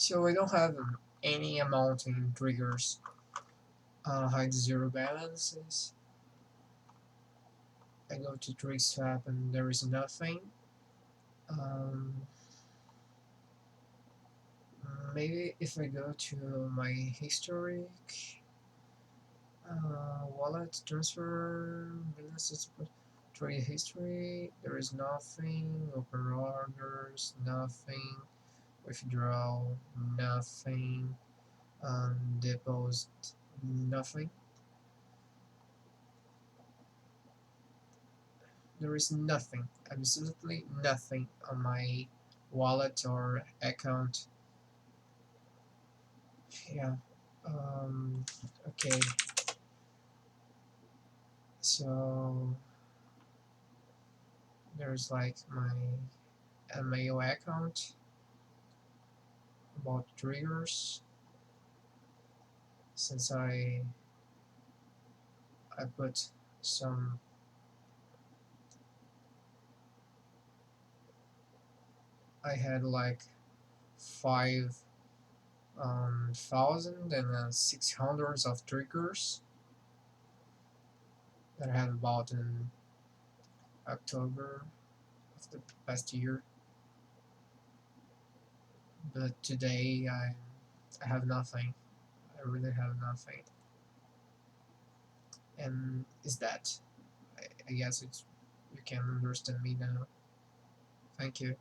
So I don't have any amount in triggers. Hide zero balances. I go to trig swap and there is nothing. Um, Maybe if I go to my historic, wallet transfer, balances, trade history, there is nothing. Open orders, nothing. Withdraw, nothing. Deposit, nothing. There is nothing, absolutely nothing on my wallet or account. Yeah. Um, okay. So there's like my mail account about triggers. Since I put some, I had like 5,600 of triggers that I have bought in October of the past year. But today I have nothing. I really have nothing. And is that? I guess it's you can understand me now. Thank you.